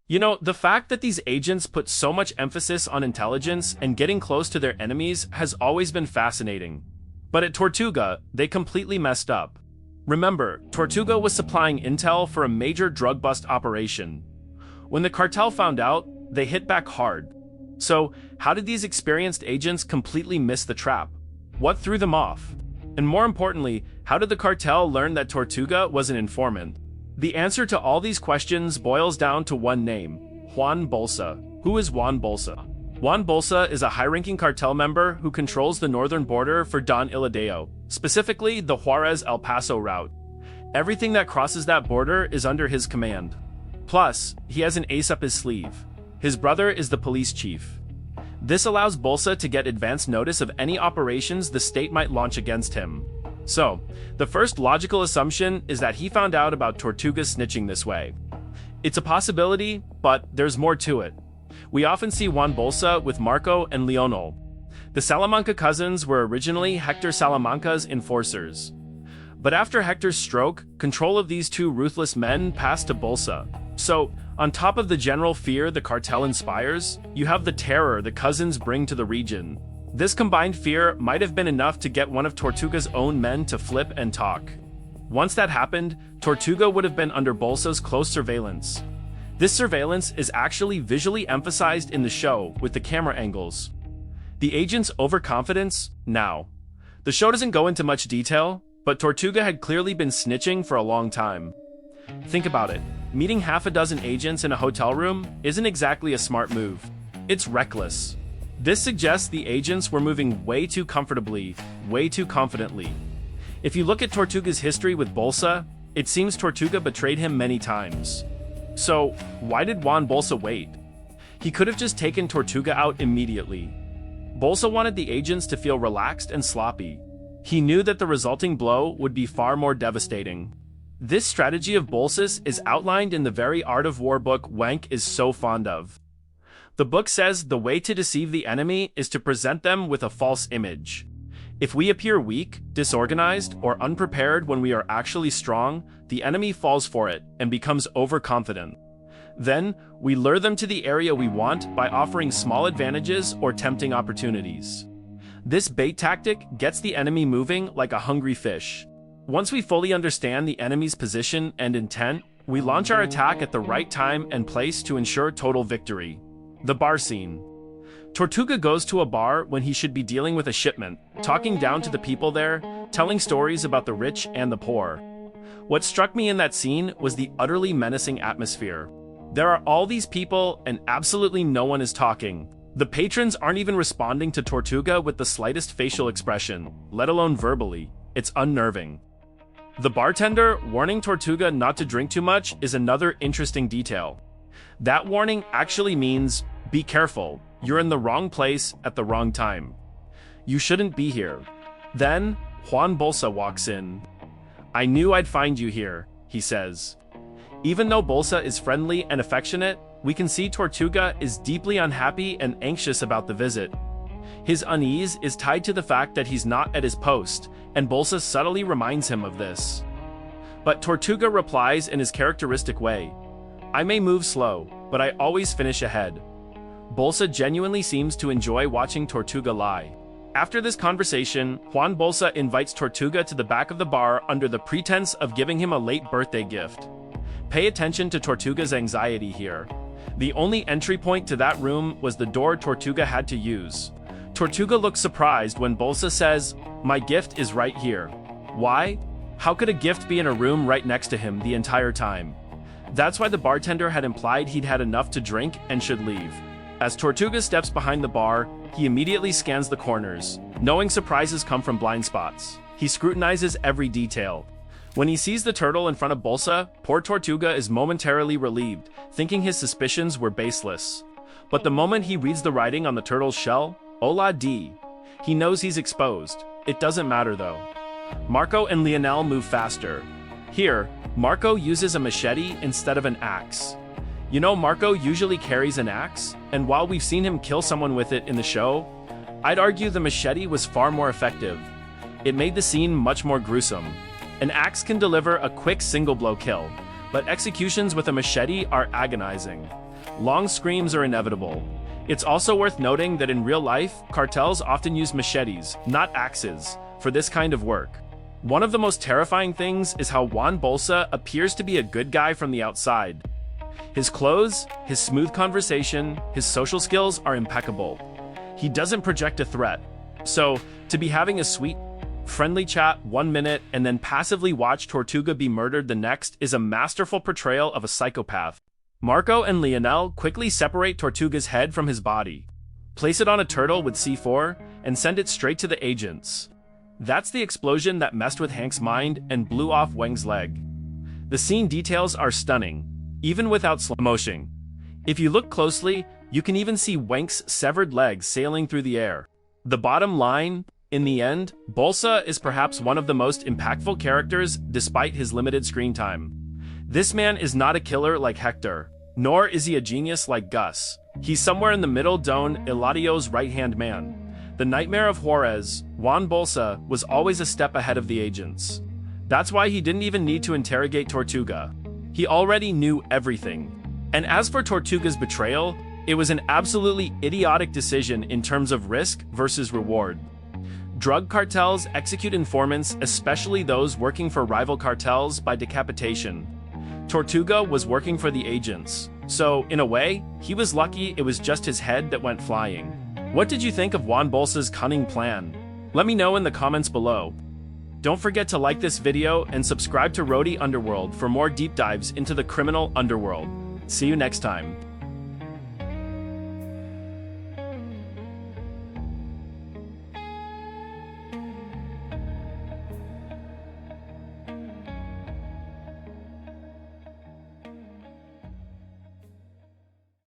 You know, the fact that these agents put so much emphasis on intelligence and getting close to their enemies has always been fascinating. But at Tortuga, they completely messed up. Remember, Tortuga was supplying intel for a major drug bust operation. When the cartel found out, they hit back hard. So, how did these experienced agents completely miss the trap? What threw them off? And more importantly, how did the cartel learn that Tortuga was an informant? The answer to all these questions boils down to one name: Juan Bolsa. Who is Juan Bolsa? Juan Bolsa is a high-ranking cartel member who controls the northern border for Don Iladeo, specifically the Juarez-El Paso route. Everything that crosses that border is under his command. Plus, he has an ace up his sleeve. His brother is the police chief. This allows Bolsa to get advance notice of any operations the state might launch against him. So, the first logical assumption is that he found out about Tortuga snitching this way. It's a possibility, but there's more to it. We often see Juan Bolsa with Marco and Leonel. The Salamanca cousins were originally Hector Salamanca's enforcers. But after Hector's stroke, control of these two ruthless men passed to Bolsa. So, on top of the general fear the cartel inspires, you have the terror the cousins bring to the region. This combined fear might have been enough to get one of Tortuga's own men to flip and talk. Once that happened, Tortuga would have been under Bolsa's close surveillance. This surveillance is actually visually emphasized in the show with the camera angles. The agent's overconfidence? Now. The show doesn't go into much detail, but Tortuga had clearly been snitching for a long time. Think about it. Meeting half a dozen agents in a hotel room isn't exactly a smart move. It's reckless. This suggests the agents were moving way too comfortably, way too confidently. If you look at Tortuga's history with Bolsa, it seems Tortuga betrayed him many times. So, why did Juan Bolsa wait? He could have just taken Tortuga out immediately. Bolsa wanted the agents to feel relaxed and sloppy. He knew that the resulting blow would be far more devastating. This strategy of Bolsa's is outlined in the very Art of War book Wenk is so fond of. The book says the way to deceive the enemy is to present them with a false image. If we appear weak, disorganized, or unprepared when we are actually strong, the enemy falls for it and becomes overconfident. Then, we lure them to the area we want by offering small advantages or tempting opportunities. This bait tactic gets the enemy moving like a hungry fish. Once we fully understand the enemy's position and intent, we launch our attack at the right time and place to ensure total victory. The bar scene. Tortuga goes to a bar when he should be dealing with a shipment, talking down to the people there, telling stories about the rich and the poor. What struck me in that scene was the utterly menacing atmosphere. There are all these people and absolutely no one is talking. The patrons aren't even responding to Tortuga with the slightest facial expression, let alone verbally. It's unnerving. The bartender warning Tortuga not to drink too much is another interesting detail. That warning actually means, be careful, you're in the wrong place at the wrong time. You shouldn't be here. Then, Juan Bolsa walks in. I knew I'd find you here, he says. Even though Bolsa is friendly and affectionate, we can see Tortuga is deeply unhappy and anxious about the visit. His unease is tied to the fact that he's not at his post, and Bolsa subtly reminds him of this. But Tortuga replies in his characteristic way. I may move slow, but I always finish ahead. Bolsa genuinely seems to enjoy watching Tortuga lie. After this conversation, Juan Bolsa invites Tortuga to the back of the bar under the pretense of giving him a late birthday gift. Pay attention to Tortuga's anxiety here. The only entry point to that room was the door Tortuga had to use. Tortuga looks surprised when Bolsa says, my gift is right here. Why? How could a gift be in a room right next to him the entire time? That's why the bartender had implied he'd had enough to drink and should leave. As Tortuga steps behind the bar, he immediately scans the corners. Knowing surprises come from blind spots, he scrutinizes every detail. When he sees the turtle in front of Bolsa, poor Tortuga is momentarily relieved, thinking his suspicions were baseless. But the moment he reads the writing on the turtle's shell, Hola D, he knows he's exposed. It doesn't matter though. Marco and Lionel move faster. Here, Marco uses a machete instead of an axe. You know, Marco usually carries an axe, and while we've seen him kill someone with it in the show, I'd argue the machete was far more effective. It made the scene much more gruesome. An axe can deliver a quick single blow kill, but executions with a machete are agonizing. long screams are inevitable. It's also worth noting that in real life, cartels often use machetes, not axes, for this kind of work. One of the most terrifying things is how Juan Bolsa appears to be a good guy from the outside. His clothes, his smooth conversation, his social skills are impeccable. He doesn't project a threat. So, to be having a sweet, friendly chat 1 minute and then passively watch Tortuga be murdered the next is a masterful portrayal of a psychopath. Marco and Lionel quickly separate Tortuga's head from his body, place it on a turtle with C4, and send it straight to the agents. That's the explosion that messed with Hank's mind and blew off Wang's leg. The scene details are stunning, even without slow motion. If you look closely, you can even see Wang's severed legs sailing through the air. The bottom line, in the end, Bolsa is perhaps one of the most impactful characters despite his limited screen time. This man is not a killer like Hector, nor is he a genius like Gus. He's somewhere in the middle. Don Eladio's right-hand man. The nightmare of Juarez, Juan Bolsa, was always a step ahead of the agents. That's why he didn't even need to interrogate Tortuga. He already knew everything. And as for Tortuga's betrayal, it was an absolutely idiotic decision in terms of risk versus reward. Drug cartels execute informants, especially those working for rival cartels, by decapitation. Tortuga was working for the agents, so, in a way, he was lucky it was just his head that went flying. What did you think of Juan Bolsa's cunning plan? Let me know in the comments below. Don't forget to like this video and subscribe to Rody Underworld for more deep dives into the criminal underworld. See you next time.